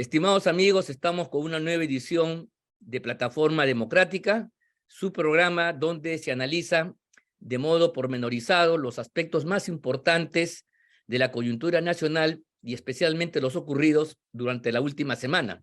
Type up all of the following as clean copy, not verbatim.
Estimados amigos, estamos con una nueva edición de Plataforma Democrática, su programa donde se analiza de modo pormenorizado los aspectos más importantes de la coyuntura nacional y especialmente los ocurridos durante la última semana.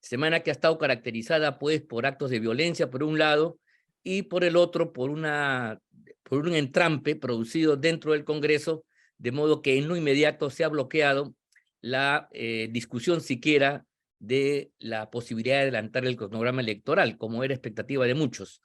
Semana que ha estado caracterizada pues por actos de violencia por un lado y por el otro por un entrampe producido dentro del Congreso, de modo que en lo inmediato se ha bloqueado la discusión siquiera de la posibilidad de adelantar el cronograma electoral, como era expectativa de muchos.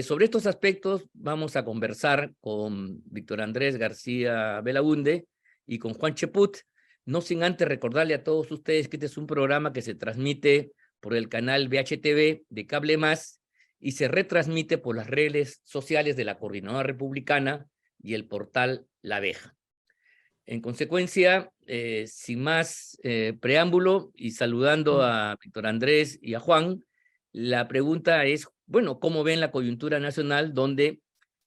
Sobre estos aspectos vamos a conversar con Víctor Andrés García Belaúnde y con Juan Cheput, no sin antes recordarle a todos ustedes que este es un programa que se transmite por el canal VHTV de Cable Más y se retransmite por las redes sociales de la Coordinadora Republicana y el portal La Abeja. En consecuencia, sin más preámbulo y saludando a Víctor Andrés y a Juan, la pregunta es, bueno, ¿cómo ven la coyuntura nacional donde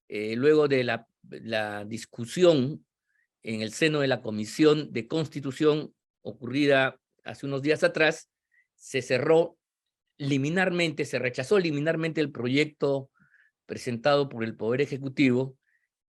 luego de la discusión en el seno de la Comisión de Constitución ocurrida hace unos días atrás, se cerró liminarmente, se rechazó liminarmente el proyecto presentado por el Poder Ejecutivo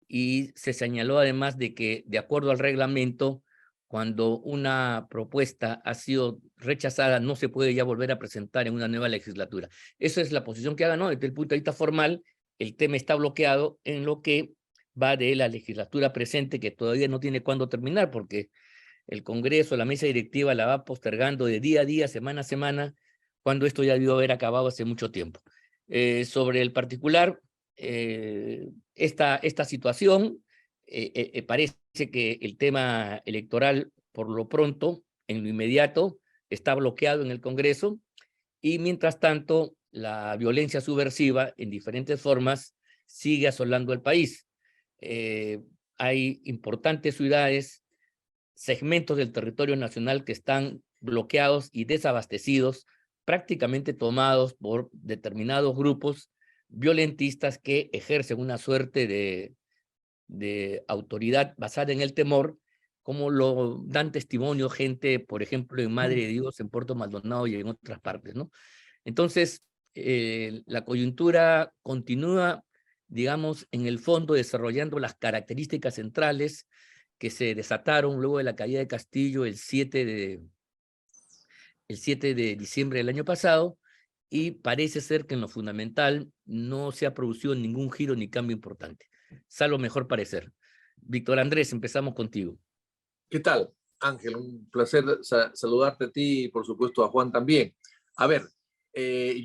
y se señaló además de que, de acuerdo al reglamento, cuando una propuesta ha sido rechazada, no se puede ya volver a presentar en una nueva legislatura. Esa es la posición que ha ganado. Desde el punto de vista formal, el tema está bloqueado en lo que va de la legislatura presente, que todavía no tiene cuándo terminar, porque el Congreso, la mesa directiva la va postergando de día a día, semana a semana, cuando esto ya debió haber acabado hace mucho tiempo. Sobre el particular, esta situación, parece que el tema electoral, por lo pronto, en lo inmediato, está bloqueado en el Congreso y, mientras tanto, la violencia subversiva, en diferentes formas, sigue asolando el país. Hay importantes ciudades, segmentos del territorio nacional que están bloqueados y desabastecidos, prácticamente tomados por determinados grupos violentistas que ejercen una suerte de autoridad basada en el temor, como lo dan testimonio gente, por ejemplo, en Madre de Dios, en Puerto Maldonado y en otras partes, ¿no? Entonces, la coyuntura continúa, digamos, en el fondo desarrollando las características centrales que se desataron luego de la caída de Castillo el 7 de diciembre del año pasado, y parece ser que en lo fundamental no se ha producido ningún giro ni cambio importante, salvo mejor parecer. Víctor Andrés, empezamos contigo. ¿Qué tal, Ángel? Un placer saludarte a ti y, por supuesto, a Juan también. A ver,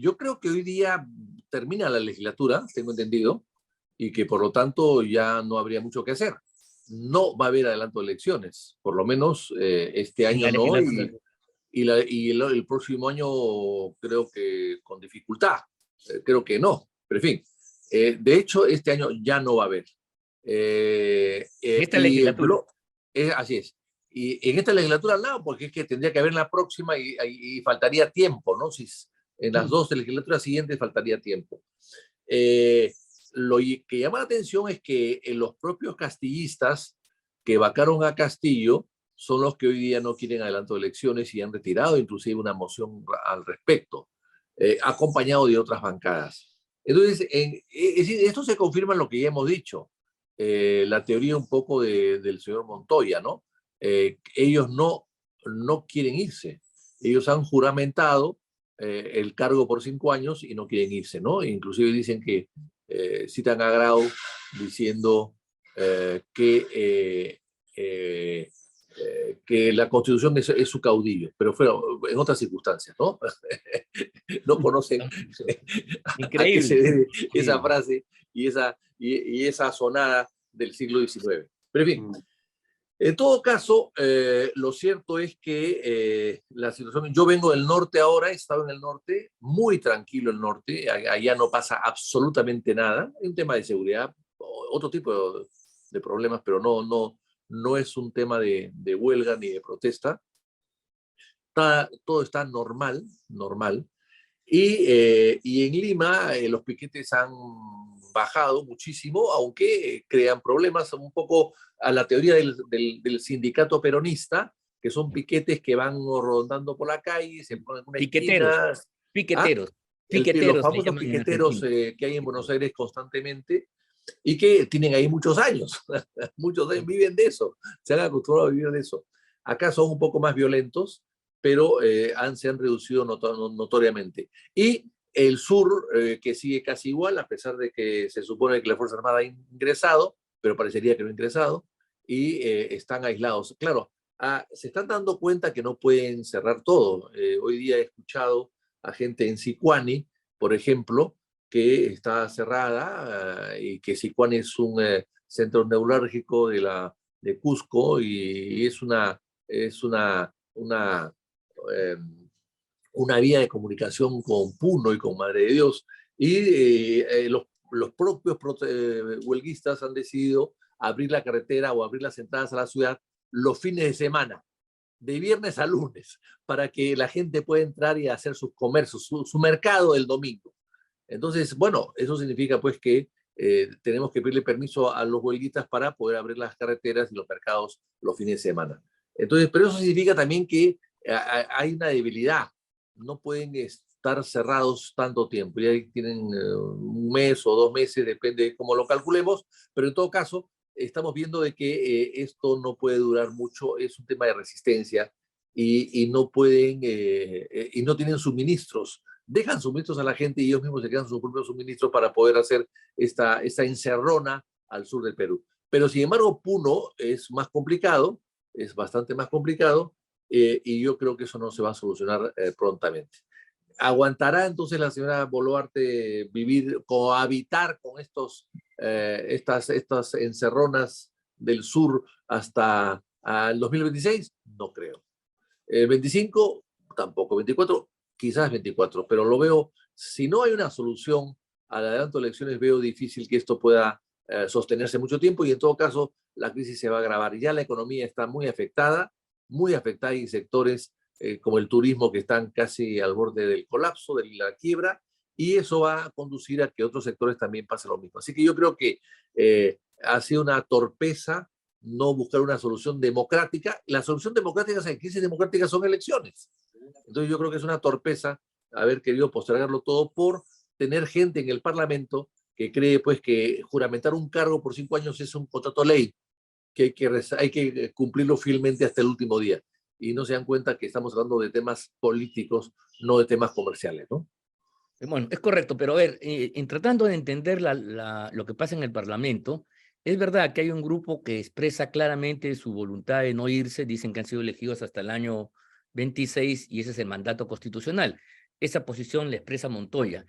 yo creo que hoy día termina la legislatura, tengo entendido, y que por lo tanto ya no habría mucho que hacer. No va a haber adelanto de elecciones, por lo menos este año no, y el próximo año creo que con dificultad, creo que no, pero en fin. De hecho, este año ya no va a haber. Esta legislatura. Así es. Y en esta legislatura no, porque es que tendría que haber en la próxima y faltaría tiempo, ¿no? Si en las dos legislaturas siguientes faltaría tiempo. Lo que llama la atención es que los propios castillistas que vacaron a Castillo son los que hoy día no quieren adelanto de elecciones y han retirado inclusive una moción al respecto, acompañado de otras bancadas. Entonces, es decir, esto se confirma en lo que ya hemos dicho, la teoría un poco del señor Montoya, ¿no? Ellos no quieren irse. Ellos han juramentado el cargo por 5 años y no quieren irse, ¿no? Inclusive dicen que citan a Grau diciendo que la Constitución es su caudillo, pero fue en otras circunstancias, ¿no? No conocen a qué se debe esa frase y esa sonada del siglo XIX. Pero en fin, en todo caso, lo cierto es que la situación, yo vengo del norte ahora, he estado en el norte, muy tranquilo el norte, allá no pasa absolutamente nada, hay un tema de seguridad, otro tipo de problemas, pero no es un tema de huelga ni de protesta. Todo está normal. Y en Lima los piquetes han bajado muchísimo, aunque crean problemas un poco a la teoría del sindicato peronista, que son piquetes que van rondando por la calle, se ponen en una Piqueteros, esquina. ¿Ah? piqueteros, Los piqueteros le famosos llaman en piqueteros Argentina. que hay en Buenos Aires constantemente y que tienen ahí muchos años. Muchos de ellos viven de eso, se han acostumbrado a vivir de eso. Acá son un poco más violentos, pero se han reducido notoriamente. Y el sur, que sigue casi igual, a pesar de que se supone que la Fuerza Armada ha ingresado, pero parecería que no ha ingresado, y están aislados. Claro, se están dando cuenta que no pueden cerrar todo. Hoy día he escuchado a gente en Sicuani, por ejemplo, que está cerrada y que Sicuani es un centro neurálgico de Cusco y eh, una vía de comunicación con Puno y con Madre de Dios. Y los propios huelguistas han decidido abrir la carretera o abrir las entradas a la ciudad los fines de semana, de viernes a lunes, para que la gente pueda entrar y hacer sus comercios, su mercado el domingo. Entonces, bueno, eso significa pues que tenemos que pedirle permiso a los huelguistas para poder abrir las carreteras y los mercados los fines de semana. Entonces, pero eso significa también que hay una debilidad. No pueden estar cerrados tanto tiempo. Ya tienen un mes o 2 meses, depende de cómo lo calculemos, pero en todo caso, estamos viendo de que esto no puede durar mucho, es un tema de resistencia y no pueden, y no tienen suministros, dejan suministros a la gente y ellos mismos se quedan sus propios suministros para poder hacer esta encerrona al sur del Perú. Pero sin embargo, Puno es más complicado, es bastante más complicado, y yo creo que eso no se va a solucionar prontamente. ¿Aguantará entonces la señora Boluarte cohabitar con estas encerronas del sur hasta el 2026? No creo. El 25 tampoco, 24 quizás 24, pero lo veo, si no hay una solución al adelanto de elecciones, veo difícil que esto pueda sostenerse mucho tiempo y en todo caso la crisis se va a agravar. Ya la economía está muy afectada en sectores como el turismo que están casi al borde del colapso, de la quiebra, y eso va a conducir a que otros sectores también pasen lo mismo. Así que yo creo que ha sido una torpeza no buscar una solución democrática. La solución democrática, en crisis democrática son elecciones. Entonces yo creo que es una torpeza haber querido postergarlo todo por tener gente en el Parlamento que cree pues que juramentar un cargo por 5 años es un contrato ley, que hay que cumplirlo fielmente hasta el último día. Y no se dan cuenta que estamos hablando de temas políticos, no de temas comerciales, ¿no? Bueno, es correcto, pero a ver, en tratando de entender lo que pasa en el Parlamento, es verdad que hay un grupo que expresa claramente su voluntad de no irse, dicen que han sido elegidos hasta el año 26 y ese es el mandato constitucional. Esa posición la expresa Montoya.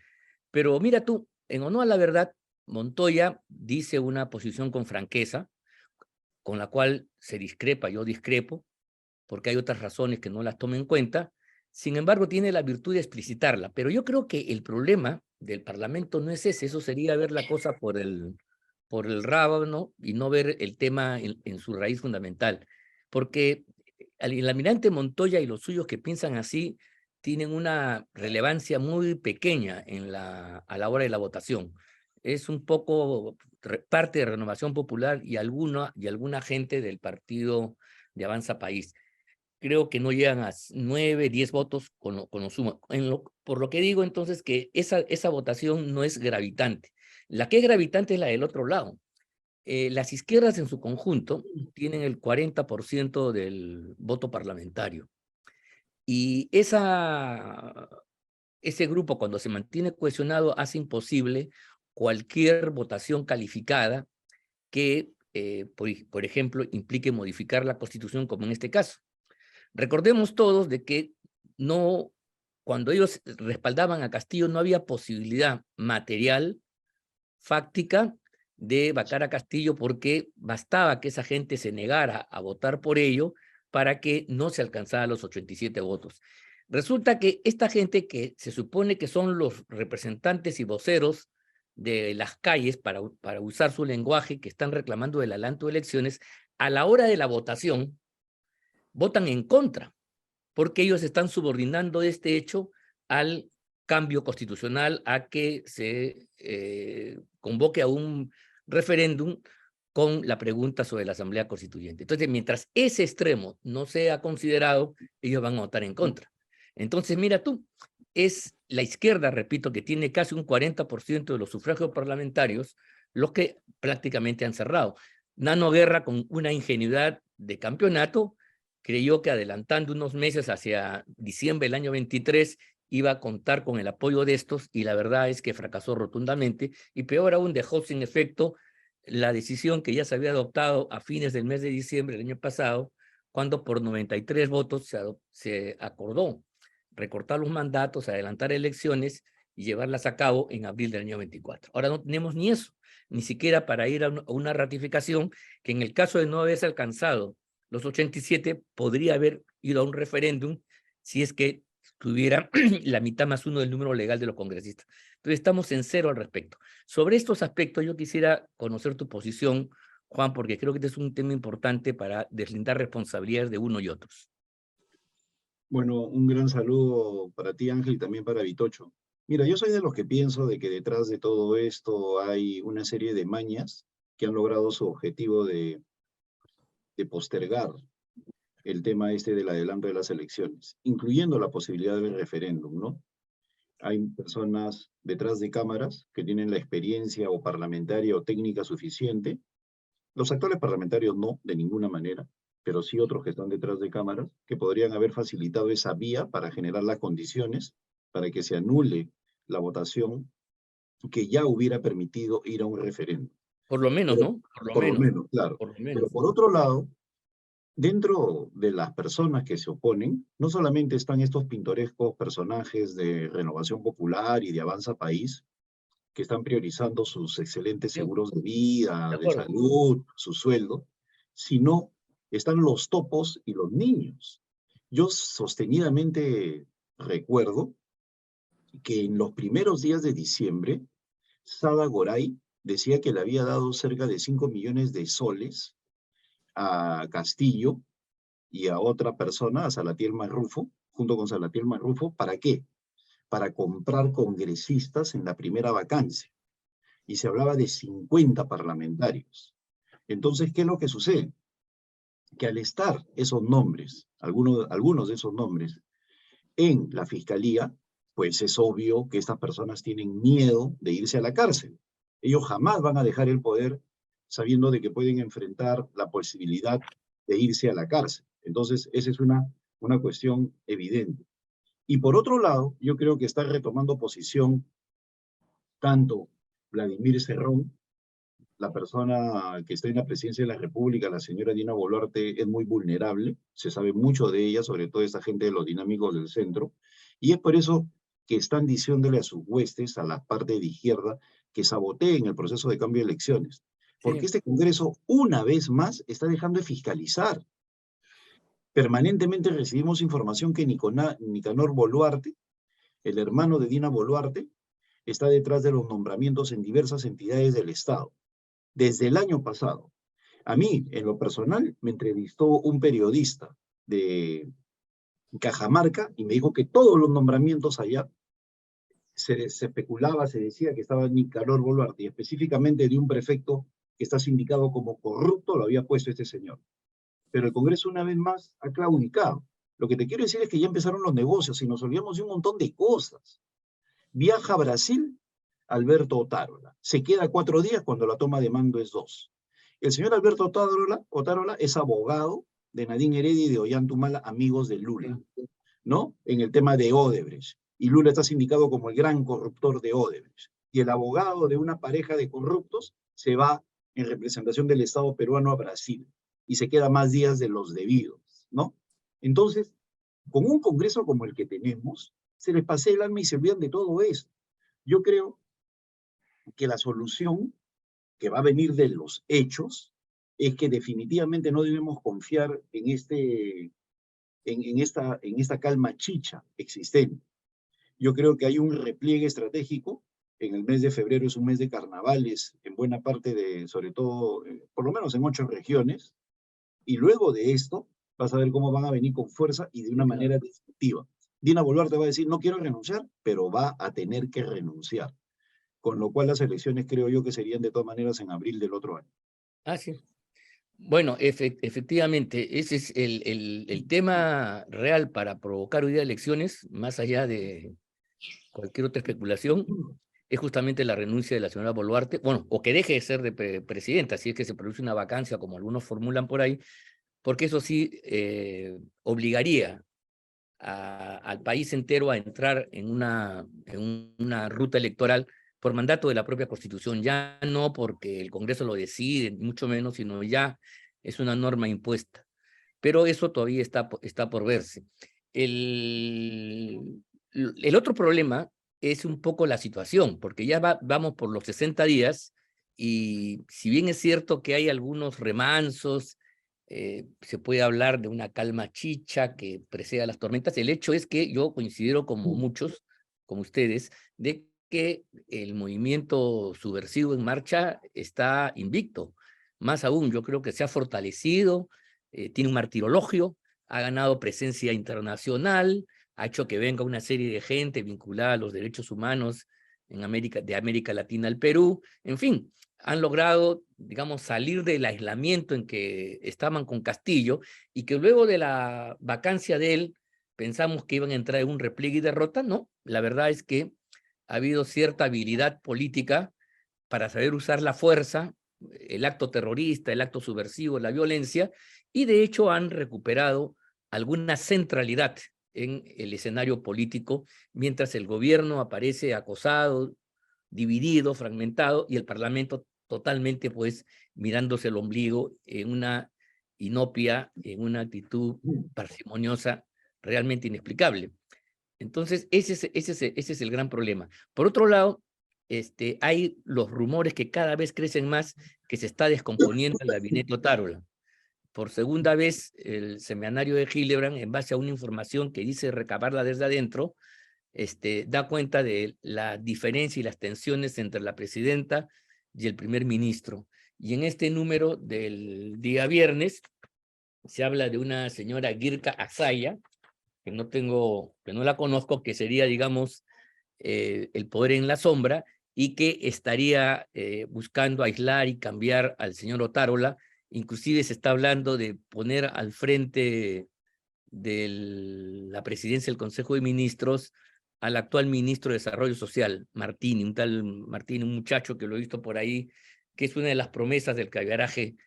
Pero mira tú, en honor a la verdad, Montoya dice una posición con franqueza, con la cual se discrepa, yo discrepo, porque hay otras razones que no las toma en cuenta. Sin embargo, tiene la virtud de explicitarla. Pero yo creo que el problema del Parlamento no es ese, eso sería ver la cosa por el rábano y no ver el tema en su raíz fundamental. Porque el almirante Montoya y los suyos que piensan así tienen una relevancia muy pequeña a la hora de la votación. Es un poco parte de Renovación Popular y alguna gente del partido de Avanza País. Creo que no llegan a 9, 10 votos con lo sumo. Por lo que digo entonces que esa votación no es gravitante. La que es gravitante es la del otro lado. Las izquierdas en su conjunto tienen el 40% del voto parlamentario. Y ese grupo, cuando se mantiene cohesionado, hace imposible cualquier votación calificada que, por ejemplo, implique modificar la Constitución, como en este caso. Recordemos todos de que no, cuando ellos respaldaban a Castillo, no había posibilidad material, fáctica, de vacar a Castillo porque bastaba que esa gente se negara a votar por ello para que no se alcanzara los 87 votos. Resulta que esta gente que se supone que son los representantes y voceros de las calles para usar su lenguaje, que están reclamando el adelanto de elecciones, a la hora de la votación, votan en contra, porque ellos están subordinando este hecho al cambio constitucional, a que se convoque a un referéndum con la pregunta sobre la Asamblea Constituyente. Entonces, mientras ese extremo no sea considerado, ellos van a votar en contra. Entonces, mira tú, es la izquierda, repito, que tiene casi un 40% de los sufragios parlamentarios, los que prácticamente han cerrado. Nano Guerra, con una ingenuidad de campeonato, creyó que adelantando unos meses hacia diciembre del año 23 iba a contar con el apoyo de estos, y la verdad es que fracasó rotundamente, y peor aún dejó sin efecto la decisión que ya se había adoptado a fines del mes de diciembre del año pasado, cuando por 93 votos se acordó recortar los mandatos, adelantar elecciones y llevarlas a cabo en abril del año 24. Ahora no tenemos ni eso, ni siquiera para ir a una ratificación que, en el caso de no haberse alcanzado los 87, podría haber ido a un referéndum si es que tuviera la mitad más uno del número legal de los congresistas. Entonces estamos en cero al respecto. Sobre estos aspectos yo quisiera conocer tu posición, Juan, porque creo que este es un tema importante para deslindar responsabilidades de uno y otros. Bueno, un gran saludo para ti, Ángel, y también para Vitocho. Mira, yo soy de los que pienso de que detrás de todo esto hay una serie de mañas que han logrado su objetivo de postergar el tema este del adelanto de las elecciones, incluyendo la posibilidad del referéndum, ¿no? Hay personas detrás de cámaras que tienen la experiencia o parlamentaria o técnica suficiente. Los actuales parlamentarios no, de ninguna manera, pero sí otros que están detrás de cámaras, que podrían haber facilitado esa vía para generar las condiciones para que se anule la votación que ya hubiera permitido ir a un referéndum. Por lo menos, Pero, ¿no? por lo menos, claro. Por lo Pero menos. por otro lado, dentro de las personas que se oponen, no solamente están estos pintorescos personajes de Renovación Popular y de Avanza País, que están priorizando sus excelentes Sí, seguros de de vida, de acuerdo. salud, su sueldo, sino están los topos y los niños. Yo sostenidamente recuerdo que en los primeros días de diciembre, Sada Goray decía que le había dado cerca de 5 millones de soles a Castillo y a otra persona, a Salatiel Marrufo, junto con Salatiel Marrufo. ¿Para qué? Para comprar congresistas en la primera vacancia. Y se hablaba de 50 parlamentarios. Entonces, ¿qué es lo que sucede? Que al estar esos nombres, algunos de esos nombres, en la fiscalía, pues es obvio que estas personas tienen miedo de irse a la cárcel. Ellos jamás van a dejar el poder sabiendo de que pueden enfrentar la posibilidad de irse a la cárcel. Entonces, esa es una cuestión evidente. Y por otro lado, yo creo que está retomando posición tanto Vladimir Cerrón, la persona que está en la presidencia de la República, la señora Dina Boluarte, es muy vulnerable, se sabe mucho de ella, sobre todo esta gente de los dinámicos del centro, y es por eso que están diciéndole a sus huestes, a la parte de izquierda, que saboteen el proceso de cambio de elecciones. Porque Sí. este Congreso, una vez más, está dejando de fiscalizar. Permanentemente recibimos información que Nicanor Boluarte, el hermano de Dina Boluarte, está detrás de los nombramientos en diversas entidades del Estado. Desde el año pasado. A mí, en lo personal, me entrevistó un periodista de Cajamarca y me dijo que todos los nombramientos allá se especulaba, se decía que estaba Nicanor Boluarte, y específicamente de un prefecto que está sindicado como corrupto, lo había puesto este señor. Pero el Congreso, una vez más, ha claudicado. Lo que te quiero decir es que ya empezaron los negocios y nos olvidamos de un montón de cosas. Viaja a Brasil Alberto Otárola. Se queda 4 días cuando la toma de mando es 2. El señor Alberto Otárola es abogado de Nadine Heredia y de Ollantumala, amigos de Lula, ¿no? En el tema de Odebrecht. Y Lula está sindicado como el gran corruptor de Odebrecht. Y el abogado de una pareja de corruptos se va en representación del Estado peruano a Brasil y se queda más días de los debidos, ¿no? Entonces, con un Congreso como el que tenemos, se les pasea el alma y se olvidan de todo esto. Yo creo que la solución que va a venir de los hechos es que definitivamente no debemos confiar en esta calma chicha existente. Yo creo que hay un repliegue estratégico. En el mes de febrero es un mes de carnavales en buena parte de, sobre todo, por lo menos en 8 regiones, y luego de esto vas a ver cómo van a venir con fuerza y de una manera definitiva. Dina Boluarte va a decir, no quiero renunciar, pero va a tener que renunciar. Con lo cual las elecciones creo yo que serían de todas maneras en abril del otro año. Ah, sí. Bueno, efectivamente, ese es el tema real para provocar hoy día elecciones, más allá de cualquier otra especulación, es justamente la renuncia de la señora Boluarte, bueno, o que deje de ser de presidenta, si es que se produce una vacancia, como algunos formulan por ahí, porque eso sí obligaría al país entero a entrar en una ruta electoral por mandato de la propia Constitución, ya no porque el Congreso lo decide, ni mucho menos, sino ya es una norma impuesta. Pero eso todavía está por verse. El otro problema es un poco la situación, porque ya vamos por los 60 días y si bien es cierto que hay algunos remansos, se puede hablar de una calma chicha que precede a las tormentas, el hecho es que yo considero como muchos, como ustedes, de que el movimiento subversivo en marcha está invicto. Más aún, yo creo que se ha fortalecido, tiene un martirologio, ha ganado presencia internacional, ha hecho que venga una serie de gente vinculada a los derechos humanos en de América Latina al Perú, en fin, han logrado, digamos, salir del aislamiento en que estaban con Castillo y que luego de la vacancia de él pensamos que iban a entrar en un repliegue y derrota. No, la verdad es que ha habido cierta habilidad política para saber usar la fuerza, el acto terrorista, el acto subversivo, la violencia, y de hecho han recuperado alguna centralidad en el escenario político, mientras el gobierno aparece acosado, dividido, fragmentado, y el Parlamento totalmente, pues, mirándose el ombligo en una inopia, en una actitud parsimoniosa, realmente inexplicable. Entonces, ese es el gran problema. Por otro lado, hay los rumores que cada vez crecen más que se está descomponiendo el gabinete Otárola. Por segunda vez, el semanario de Hildebrand, en base a una información que dice recabarla desde adentro, da cuenta de la diferencia y las tensiones entre la presidenta y el primer ministro. Y en este número del día viernes se habla de una señora Girka Asaya, que no la conozco, que sería, digamos, el poder en la sombra, y que estaría buscando aislar y cambiar al señor Otárola. Inclusive se está hablando de poner al frente de la presidencia del Consejo de Ministros al actual ministro de Desarrollo Social, Martini, un tal Martini, un muchacho que lo he visto por ahí, que es una de las promesas del caviaraje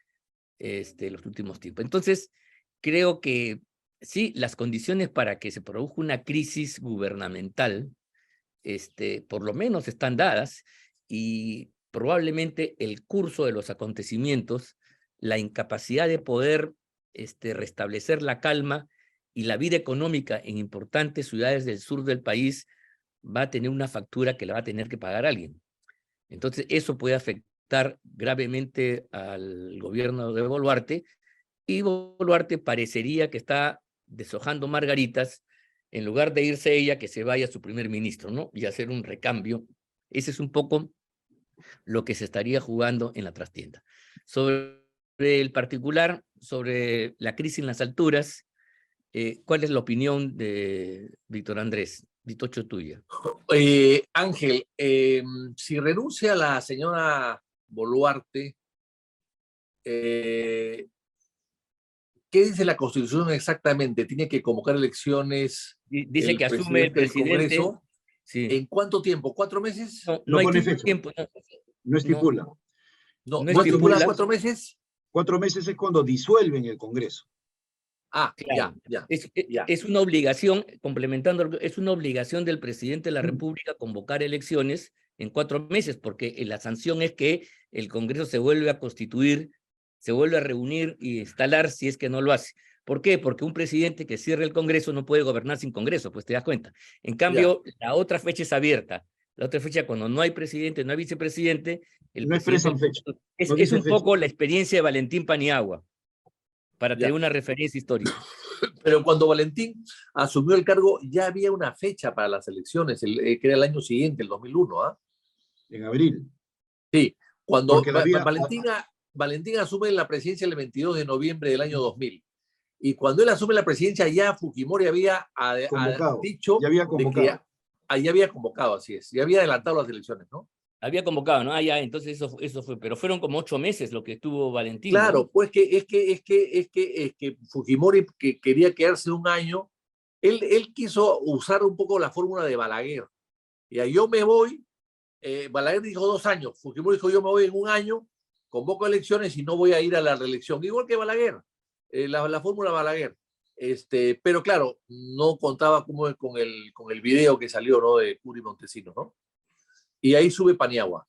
los últimos tiempos. Entonces, creo que sí, las condiciones para que se produzca una crisis gubernamental, por lo menos están dadas, y probablemente el curso de los acontecimientos, la incapacidad de poder restablecer la calma y la vida económica en importantes ciudades del sur del país va a tener una factura que la va a tener que pagar alguien. Entonces, eso puede afectar gravemente al gobierno de Boluarte, y Boluarte parecería que está deshojando margaritas, en lugar de irse ella, que se vaya su primer ministro, ¿no? Y hacer un recambio. Ese es un poco lo que se estaría jugando en la trastienda. Sobre el particular, sobre la crisis en las alturas, ¿cuál es la opinión de Víctor Andrés? Vitocho, tuya. Ángel, si renuncia la señora Boluarte, ¿qué dice la Constitución exactamente? ¿Tiene que convocar elecciones Dice el que asume el presidente del presidente. Congreso? Sí. ¿En cuánto tiempo? ¿4 meses? No hay pone fecha. tiempo. No estipula. No No estipula estipula. 4 meses. 4 meses es cuando disuelven el Congreso. Ah, Claro. ya. Es una obligación, complementando, es una obligación del presidente de la República convocar elecciones en 4 meses, porque la sanción es que el Congreso se vuelve a constituir, se vuelve a reunir y instalar si es que no lo hace. ¿Por qué? Porque un presidente que cierre el Congreso no puede gobernar sin Congreso, pues te das cuenta. En cambio, la otra fecha es abierta. La otra fecha, cuando no hay presidente, no hay vicepresidente, el No presidente... expresan fecha. Es No dice un fecha. poco la experiencia de Valentín Paniagua, para tener una referencia histórica. Pero cuando Valentín asumió el cargo, ya había una fecha para las elecciones, que era el año siguiente, el 2001, ¿ah? En abril. Sí, cuando Porque Valentín asume la presidencia el 22 de noviembre del año 2000. Y cuando él asume la presidencia, ya Fujimori había convocado. dicho Ya había de que convocado. ya había convocado, así es, ya había adelantado las elecciones, ¿no? Había convocado, ¿no? Ah, ya, entonces eso fue, pero fueron como 8 meses lo que estuvo Valentín, Claro, ¿no? pues es que Fujimori que quería quedarse un año, él quiso usar un poco la fórmula de Balaguer. Y ahí yo me voy, Balaguer dijo 2 años, Fujimori dijo yo me voy en un año, convoco elecciones y no voy a ir a la reelección, igual que Balaguer, la fórmula Balaguer. Pero claro, no contaba como con el video que salió, ¿no? De Curi Montesinos, ¿no? Y ahí sube Paniagua.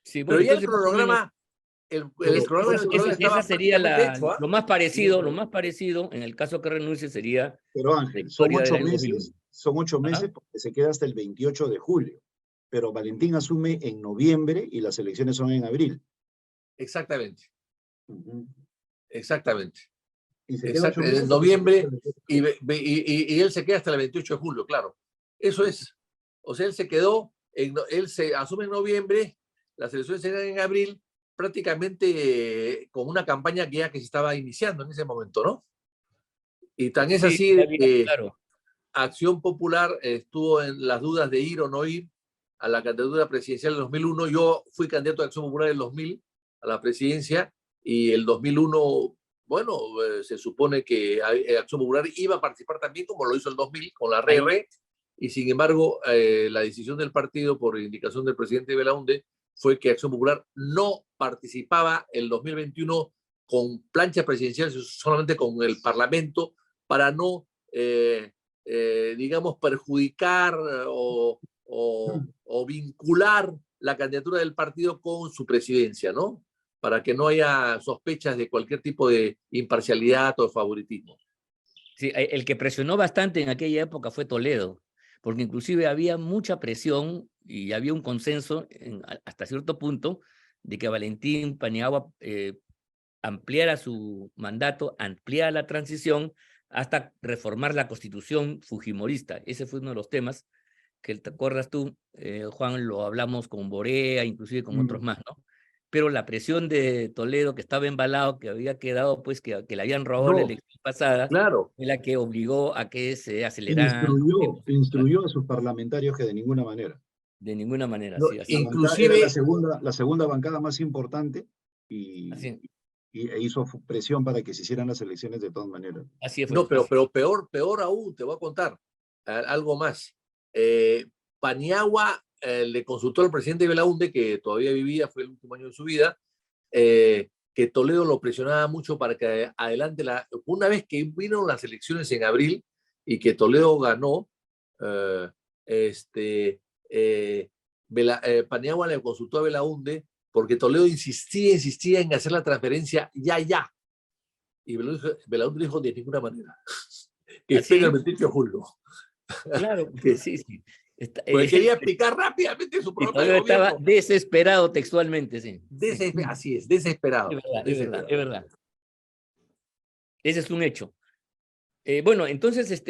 Sí, Pero bueno, ya el entonces más o menos cronograma, el cronograma electoral esa estaba sería prácticamente hecho, ¿ah? lo más parecido, en el caso que renuncie sería Pero la Ángel, historia del año 2001. son 8 meses Ajá. porque se queda hasta el 28 de julio. Pero Valentín asume en noviembre y las elecciones son en abril. Exactamente, Ujú. exactamente. Y se queda 8 En meses porque se queda hasta noviembre el 28 de y, julio. y él se queda hasta el 28 de julio, claro. Eso es. O sea, él se quedó, él se asume en noviembre, las elecciones eran en abril, prácticamente con una campaña que se estaba iniciando en ese momento, ¿no? Y tan es Sí, así de todavía, que claro. Acción Popular estuvo en las dudas de ir o no ir a la candidatura presidencial del 2001. Yo fui candidato de Acción Popular en el 2000 a la presidencia y el 2001, bueno, se supone que Acción Popular iba a participar también como lo hizo el 2000 con la Ahí, RR y sin embargo la decisión del partido por indicación del presidente Belaunde fue que Acción Popular no participaba el 2021 con plancha presidencial, solamente con el Parlamento para no digamos, perjudicar o vincular la candidatura del partido con su presidencia, ¿no? Para que no haya sospechas de cualquier tipo de imparcialidad o favoritismo. sí, el que presionó bastante en aquella época fue Toledo, porque inclusive había mucha presión y había un consenso hasta cierto punto de que Valentín Paniagua ampliara su mandato, ampliara la transición hasta reformar la constitución fujimorista. Ese fue uno de los temas que, ¿te acuerdas tú, Juan? Lo hablamos con Borea, inclusive con otros más, ¿no? Pero la presión de Toledo, que estaba embalado, que había quedado, pues, que le habían robado la No, elección pasada, claro. fue la que obligó a que se aceleraran los tiempos. Instruyó a sus parlamentarios que de ninguna manera. De ninguna manera, No, sí, así fue. Era inclusive, la segunda bancada más importante y, Así, e hizo presión para que se hicieran las elecciones de todas maneras. así fue. no, pero peor aún, te voy a contar algo más. Paniagua le consultó al presidente Belaunde, que todavía vivía, fue el último año de su vida, que Toledo lo presionaba mucho para que adelante una vez que vino las elecciones en abril y que Toledo ganó, eh, Paniagua le consultó a Belaunde porque Toledo insistía en hacer la transferencia ya. Y Belaunde dijo de ninguna manera, que espera el Así, 28 de julio. claro, Que, sí, sí. porque quería aplicar rápidamente su Y programa de Toledo estaba gobierno. desesperado textualmente, sí. Así es, Es desesperado, verdad, es verdad, es desesperado. verdad. Ese es un hecho. Bueno, entonces,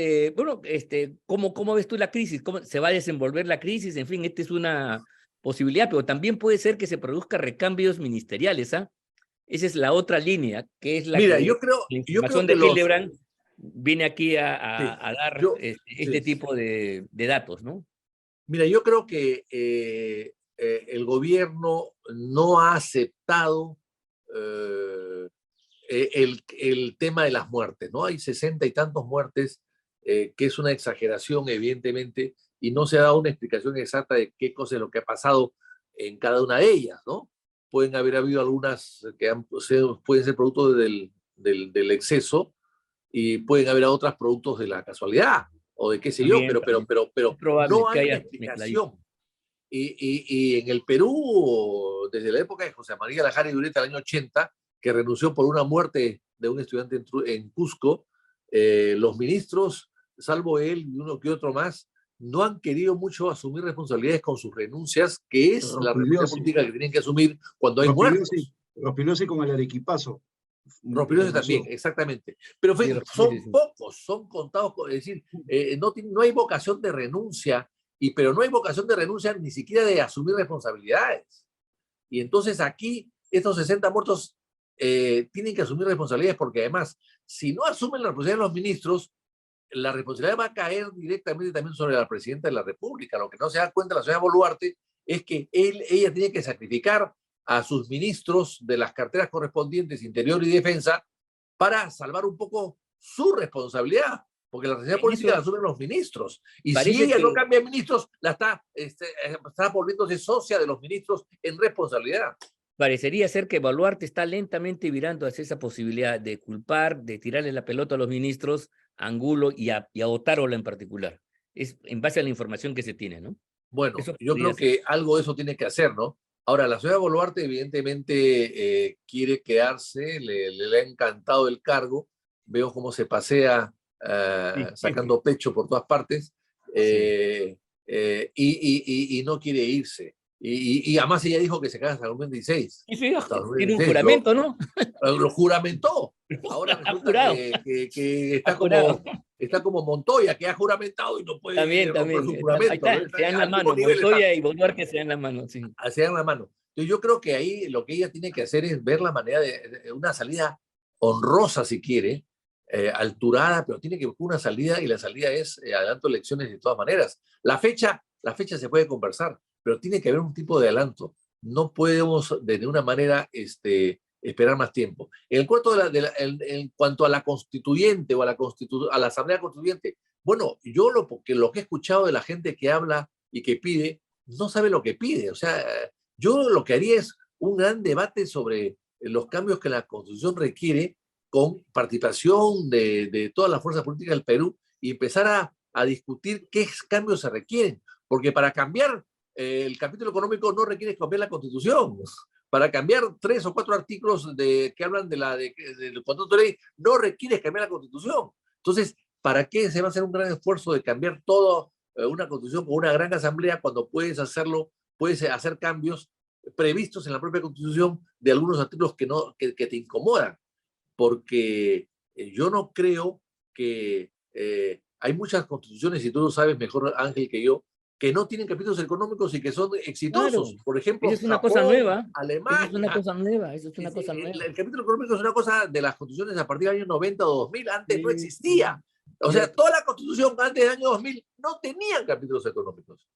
¿cómo ves tú la crisis? ¿Cómo se va a desenvolver la crisis? En fin, esta es una posibilidad, pero también puede ser que se produzcan recambios ministeriales, ¿ah? Esa es la otra línea, que es la Mira, que yo creo, la yo creo información que de Hildebrand viene aquí sí, a dar yo, este sí. tipo de datos, ¿no? Mira, yo creo que el gobierno no ha aceptado eh, el tema de las muertes, ¿no? Hay 60 y tantos muertes, que es una exageración, evidentemente, y no se ha dado una explicación exacta de qué cosa es lo que ha pasado en cada una de ellas, ¿no? Pueden haber habido algunas que pueden ser producto del exceso y pueden haber otras productos de la casualidad o de qué sé yo, También, también. Es pero probable no que hay una haya mezcladito. explicación. Y en el Perú, desde la época de José María Lajara y Dureta, el año 80, que renunció por una muerte de un estudiante en Cusco, los ministros, salvo él y uno que otro más, no han querido mucho asumir responsabilidades con sus renuncias, que es la responsabilidad Rospigliosi, política que tienen que asumir cuando hay Rospigliosi, muertos. Rospigliosi con el Arequipazo Rospirosi también, renunció. exactamente. Pero Sí, son sí. pocos, son contados, es decir, no hay vocación de renuncia, pero no hay vocación de renuncia ni siquiera de asumir responsabilidades. Y entonces aquí, estos 60 muertos tienen que asumir responsabilidades porque además, si no asumen la responsabilidad de los ministros, la responsabilidad va a caer directamente también sobre la presidenta de la República. Lo que no se da cuenta la señora Boluarte es que ella tiene que sacrificar a sus ministros de las carteras correspondientes, Interior y Defensa, para salvar un poco su responsabilidad, porque la responsabilidad política la asumen los ministros. Y si ella no cambia de ministros, está volviéndose socia de los ministros en responsabilidad. Parecería ser que Boluarte está lentamente virando hacia esa posibilidad de culpar, de tirarle la pelota a los ministros, a Angulo y a Otárola en particular. Es en base a la información que se tiene, ¿no? Bueno, yo creo que algo de eso tiene que hacer, ¿no? Ahora, la señora Boluarte evidentemente quiere quedarse, le ha encantado el cargo, veo cómo se pasea sacando pecho por todas partes y no quiere irse. Y además ella dijo que se casa hasta el 2026. Sí, tiene un juramento, ¿no? Lo juramentó. Ahora resulta que está como Montoya, que ha juramentado y no puede romper su juramento. Ahí está, se dan la mano. Montoya y Boluarte se dan la mano, sí. Se dan la mano. Yo creo que ahí lo que ella tiene que hacer es ver la manera de una salida honrosa, si quiere, alturada, pero tiene que buscar una salida, y la salida es adelanto elecciones de todas maneras. La fecha se puede conversar, pero tiene que haber un tipo de adelanto. No podemos de ninguna manera esperar más tiempo. En cuanto a la constituyente o a la asamblea constituyente, bueno, yo lo que he escuchado de la gente que habla y que pide, no sabe lo que pide. O sea, yo lo que haría es un gran debate sobre los cambios que la Constitución requiere, con participación de todas las fuerzas políticas del Perú, y empezar a discutir qué cambios se requieren. Porque para cambiar el capítulo económico no requiere cambiar la Constitución. Para cambiar 3 o 4 artículos que hablan del contrato de ley, no requiere cambiar la Constitución. Entonces, ¿para qué se va a hacer un gran esfuerzo de cambiar toda una Constitución con una gran asamblea cuando puedes hacer cambios previstos en la propia Constitución de algunos artículos que te incomodan? Porque yo no creo que hay muchas constituciones, y tú lo sabes mejor, Ángel, que yo, que no tienen capítulos económicos y que son exitosos. Claro. Por ejemplo, Esa es una Japón, cosa nueva. Alemania. Esa es una cosa nueva. Eso es una cosa nueva. El capítulo económico es una cosa de las constituciones a partir del año 90 o 2000. Antes no existía. O sea, toda la constitución antes del año 2000 no tenían capítulos económicos.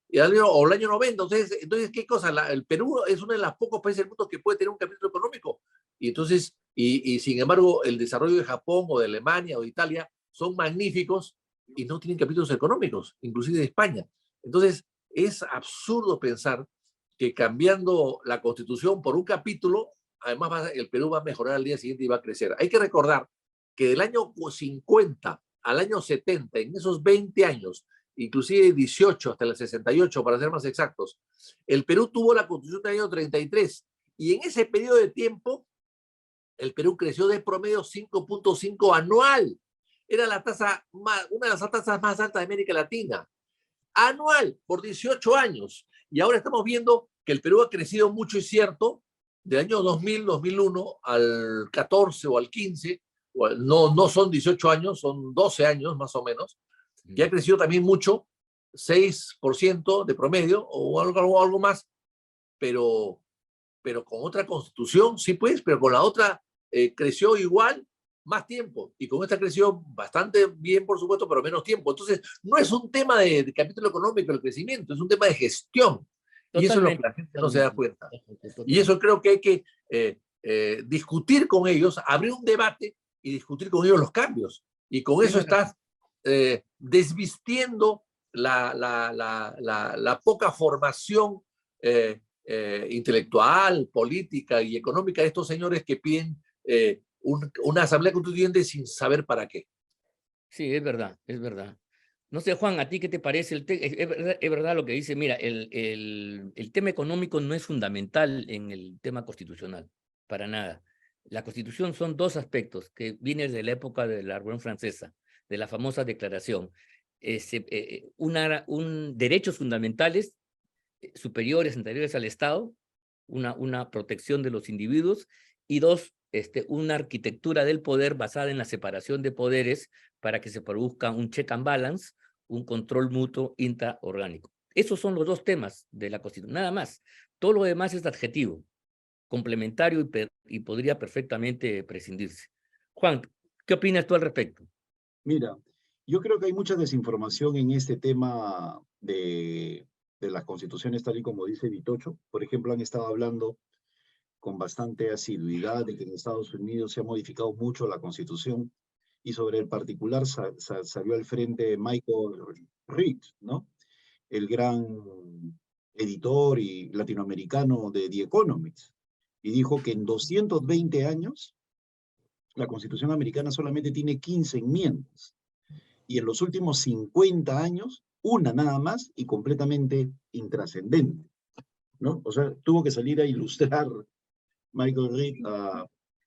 El año 90. Entonces, ¿qué cosa? El Perú es uno de los pocos países del mundo que puede tener un capítulo económico. Y entonces, sin embargo, el desarrollo de Japón o de Alemania o de Italia son magníficos y no tienen capítulos económicos, inclusive de España. Entonces, es absurdo pensar que cambiando la Constitución por un capítulo, además el Perú va a mejorar al día siguiente y va a crecer. Hay que recordar que del año 50 al año 70, en esos 20 años, inclusive 18 hasta el 68, para ser más exactos, el Perú tuvo la Constitución del año 33, y en ese periodo de tiempo el Perú creció de promedio 5.5 anual. Era una de las tasas más altas de América Latina. Anual, por 18 años. Y ahora estamos viendo que el Perú ha crecido mucho, es cierto, del año 2000, 2001 al 14 o al 15, no son 18 años, son 12 años más o menos, que ha crecido también mucho, 6% de promedio o algo más, pero con otra constitución, sí pues, pero con la otra creció igual, más tiempo, y con esta creció bastante bien, por supuesto, pero menos tiempo. Entonces, no es un tema de capítulo económico el crecimiento, es un tema de gestión. Totalmente. Y eso es lo que la gente no se da cuenta. Totalmente. Y eso creo que hay que discutir con ellos, abrir un debate y discutir con ellos los cambios. Y con eso estás desvistiendo la poca formación intelectual, política y económica de estos señores que piden una asamblea constituyente sin saber para qué. Sí, es verdad, es verdad. No sé, Juan, ¿a ti qué te parece? Es verdad lo que dice. Mira, el tema económico no es fundamental en el tema constitucional, para nada. La Constitución son 2 aspectos que vienen de la época de la Revolución Francesa, de la famosa declaración. Derechos fundamentales superiores, anteriores al Estado, una protección de los individuos, y 2, una arquitectura del poder basada en la separación de poderes para que se produzca un check and balance, un control mutuo intraorgánico. Esos son los 2 temas de la Constitución, nada más. Todo lo demás es adjetivo, complementario y podría perfectamente prescindirse. Juan, ¿qué opinas tú al respecto? Mira, yo creo que hay mucha desinformación en este tema de de las constituciones tal y como dice Vitocho. Por ejemplo, han estado hablando con bastante asiduidad de que en Estados Unidos se ha modificado mucho la constitución, y sobre el particular salió al frente Michael Reed, ¿no? El gran editor y latinoamericano de The Economist, y dijo que en 220 años la Constitución americana solamente tiene 15 enmiendas, y en los últimos 50 años, una nada más y completamente intrascendente, ¿no? O sea, tuvo que salir a ilustrar Michael Reed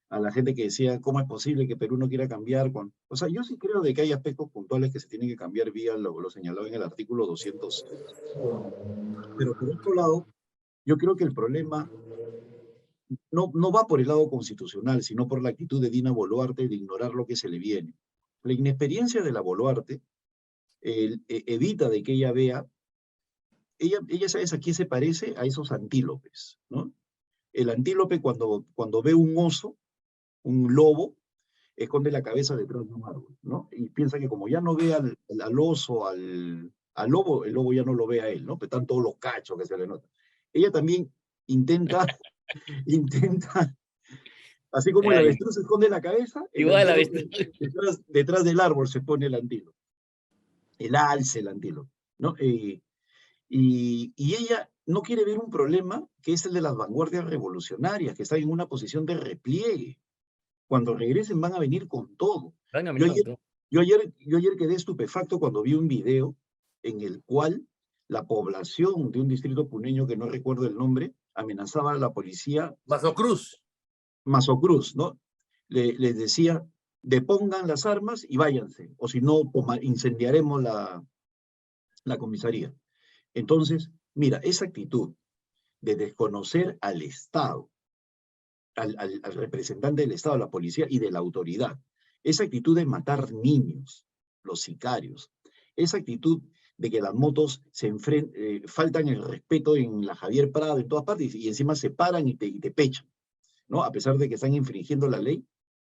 a la gente que decía, ¿cómo es posible que Perú no quiera cambiar? O sea, yo sí creo de que hay aspectos puntuales que se tienen que cambiar vía lo señalado en el artículo 200. Pero por otro lado, yo creo que el problema no va por el lado constitucional, sino por la actitud de Dina Boluarte de ignorar lo que se le viene. La inexperiencia de la Boluarte evita de que ella vea, ella ¿sabes a quién se parece? A esos antílopes, ¿no? El antílope cuando ve un oso, un lobo, esconde la cabeza detrás de un árbol, ¿no? Y piensa que como ya no ve al oso, al lobo, el lobo ya no lo ve a él, ¿no? Pero están todos los cachos que se le nota. Ella también intenta, así como el Ay, avestruz se esconde la cabeza, el igual a antílope veces. detrás del árbol se pone el antílope, el alce, el antílope, ¿no? Y ella no quiere ver un problema que es el de las vanguardias revolucionarias, que están en una posición de repliegue. Cuando regresen van a venir con todo. Van a Yo venir con ayer, todo. yo ayer quedé estupefacto cuando vi un video en el cual la población de un distrito puneño, que no recuerdo el nombre, amenazaba a la policía, Mazo Cruz. Mazocruz, ¿no? Les decía, depongan las armas y váyanse, o si no, incendiaremos la comisaría. Entonces, mira, esa actitud de desconocer al Estado, al representante del Estado, a la policía y de la autoridad, esa actitud de matar niños, los sicarios, esa actitud de que las motos faltan el respeto en la Javier Prado, en todas partes, y encima se paran y te pechan, ¿no? A pesar de que están infringiendo la ley.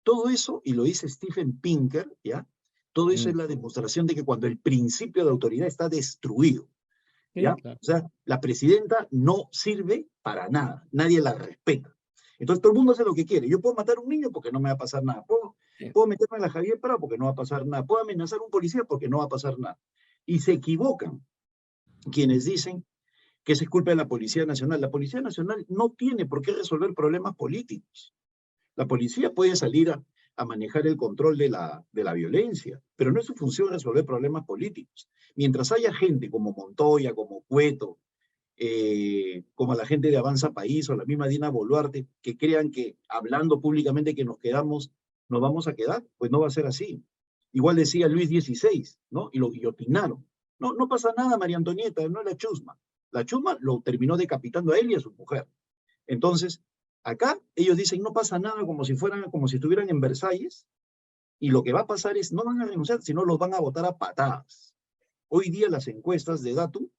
Todo eso, y lo dice Steven Pinker, ¿ya? Todo eso es la demostración de que cuando el principio de autoridad está destruido, ¿ya? Sí, claro. O sea, la presidenta no sirve para nada, nadie la respeta. Entonces todo el mundo hace lo que quiere. Yo puedo matar a un niño porque no me va a pasar nada. Sí. Puedo meterme en la Javier Prado porque no va a pasar nada. Puedo amenazar a un policía porque no va a pasar nada. Y se equivocan quienes dicen que es culpa de la Policía Nacional. La Policía Nacional no tiene por qué resolver problemas políticos. La policía puede salir a manejar el control de la violencia, pero no es su función resolver problemas políticos. Mientras haya gente como Montoya, como Cueto, como la gente de Avanza País o la misma Dina Boluarte, que crean que hablando públicamente que nos vamos a quedar, pues no va a ser así. Igual decía Luis XVI, ¿no? Y lo guillotinaron. No pasa nada, María Antonieta, no es la chusma. La chusma lo terminó decapitando a él y a su mujer. Entonces, acá ellos dicen no pasa nada como si estuvieran en Versalles, y lo que va a pasar es no van a renunciar, sino los van a votar a patadas. Hoy día las encuestas de Datum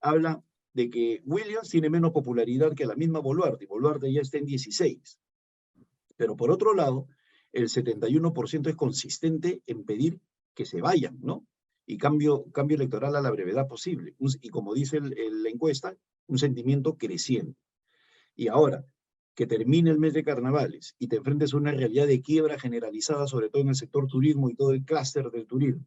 hablan de que Williams tiene menos popularidad que la misma Boluarte, y Boluarte ya está en 16. Pero por otro lado, el 71% es consistente en pedir que se vayan, ¿no? Y cambio electoral a la brevedad posible. Y como dice la encuesta, un sentimiento creciente. Y ahora, que termine el mes de carnavales y te enfrentes a una realidad de quiebra generalizada, sobre todo en el sector turismo y todo el clúster del turismo,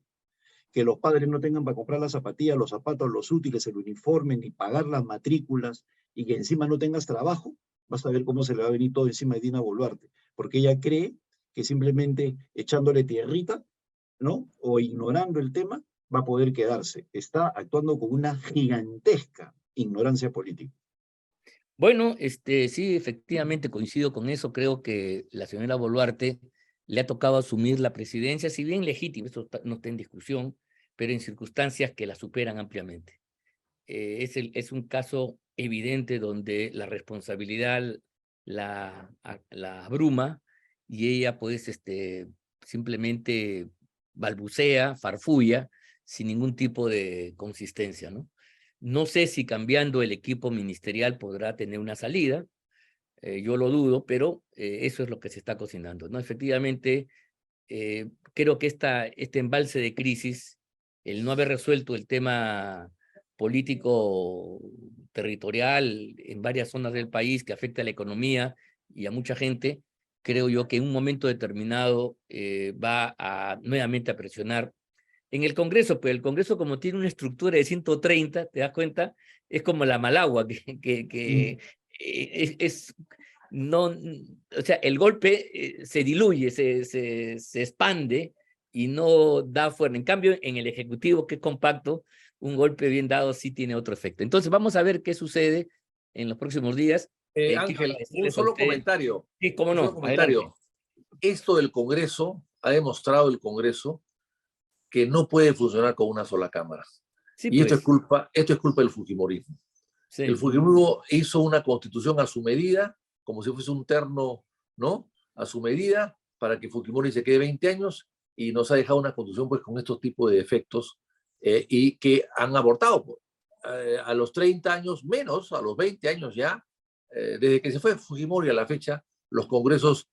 que los padres no tengan para comprar las zapatillas, los zapatos, los útiles, el uniforme, ni pagar las matrículas, y que encima no tengas trabajo, vas a ver cómo se le va a venir todo encima de Dina Boluarte, porque ella cree que simplemente echándole tierrita, ¿no? O ignorando el tema, va a poder quedarse. Está actuando con una gigantesca ignorancia política. Bueno, sí, efectivamente coincido con eso. Creo que la señora Boluarte le ha tocado asumir la presidencia, si bien legítimo, eso no está en discusión, pero en circunstancias que la superan ampliamente. Es un caso evidente donde la responsabilidad la abruma, y ella pues simplemente balbucea, farfulla, sin ningún tipo de consistencia, ¿no? No sé si cambiando el equipo ministerial podrá tener una salida, yo lo dudo, pero eso es lo que se está cocinando, ¿no? Efectivamente, creo que este embalse de crisis, el no haber resuelto el tema político territorial en varias zonas del país que afecta a la economía y a mucha gente, creo yo que en un momento determinado va a nuevamente a presionar en el Congreso, pero el Congreso como tiene una estructura de 130, ¿te das cuenta? Es como la Malagua, no, o sea, el golpe se diluye, se expande y no da fuerza. En cambio, en el Ejecutivo, que es compacto, un golpe bien dado sí tiene otro efecto. Entonces, vamos a ver qué sucede en los próximos días. Quiero Ángel, un agradecerles a solo ustedes. comentario. Sí, cómo Un solo no, adelante. comentario. Esto del Congreso, ha demostrado el Congreso que no puede funcionar con una sola cámara. Sí, Y pues, esto es culpa del fujimorismo. El sí. Fujimorismo hizo una constitución a su medida, como si fuese un terno, ¿no? A su medida, para que Fujimori se quede 20 años y nos ha dejado una constitución pues con estos tipos de efectos y que han abortado pues, a los 30 años menos, a los 20 años ya, desde que se fue Fujimori a la fecha, los congresos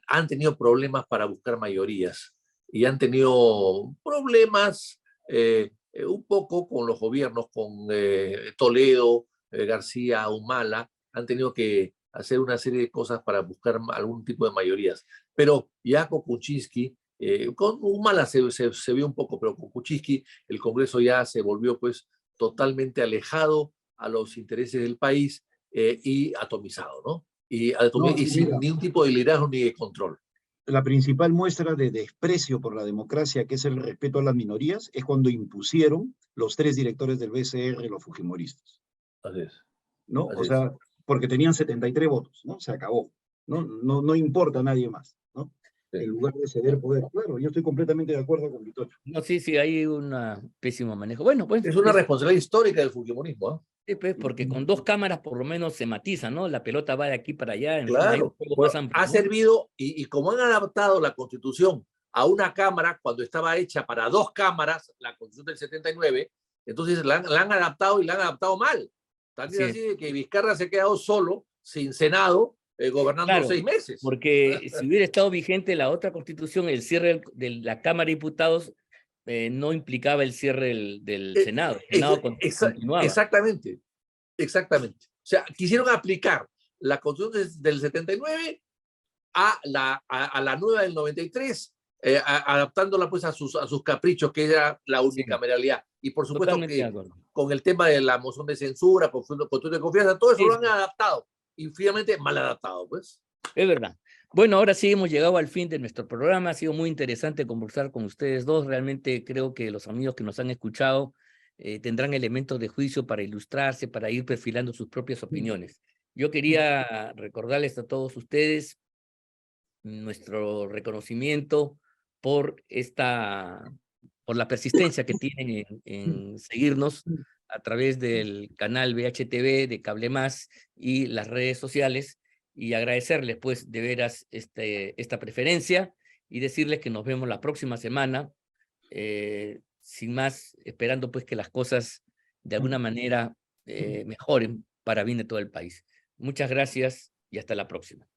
han tenido problemas para buscar mayorías y han tenido problemas un poco con los gobiernos, con Toledo, García, Humala, han tenido que hacer una serie de cosas para buscar algún tipo de mayorías. Pero ya con Kuczynski, con Humala se vio un poco, pero con Kuczynski el Congreso ya se volvió pues totalmente alejado a los intereses del país y atomizado, ¿no? No, Y y sin mira, ningún tipo de liderazgo ni de control. la principal muestra de desprecio por la democracia, que es el respeto a las minorías, es cuando impusieron los 3 directores del BCR, los fujimoristas, Así es, ¿no? O así es. sea, porque tenían 73 votos, ¿no? Se acabó, ¿no? No importa a nadie más, ¿no? Sí. En lugar de ceder poder. Claro, yo estoy completamente de acuerdo con Vittorio. No, sí, sí, hay un pésimo manejo. Bueno, pues, Es una responsabilidad histórica del fujimorismo, ¿eh? sí, pues, porque con 2 cámaras por lo menos se matiza, ¿no? La pelota va de aquí para allá, en fin, hay un Claro, juego pues, más amplio, ha ¿no? servido y como han adaptado la constitución a una cámara cuando estaba hecha para 2 cámaras, la constitución del 79, entonces la han adaptado y la han adaptado mal. Tal es Sí, así de que Vizcarra se ha quedado solo, sin Senado, gobernando claro, 6 meses. porque si hubiera estado vigente la otra constitución, el cierre de la Cámara de Diputados no implicaba el cierre del Eh, Senado. El Senado continuaba. Exactamente, exactamente. O sea, quisieron aplicar la constitución del 79 a la nueva del 93, adaptándola pues a sus caprichos, que era la Sí, unicameralidad. Y por supuesto totalmente de que acuerdo. con el tema de la moción de censura, con de confianza, todo eso Sí, lo han adaptado. Y finalmente mal adaptado, pues. es verdad. Bueno, ahora sí hemos llegado al fin de nuestro programa. Ha sido muy interesante conversar con ustedes dos. Realmente creo que los amigos que nos han escuchado tendrán elementos de juicio para ilustrarse, para ir perfilando sus propias opiniones. Yo quería recordarles a todos ustedes nuestro reconocimiento por por la persistencia que tienen en seguirnos a través del canal BHTV, de Cable Más y las redes sociales, y agradecerles pues de veras esta preferencia y decirles que nos vemos la próxima semana, sin más, esperando pues que las cosas de alguna manera mejoren para bien de todo el país. Muchas gracias y hasta la próxima.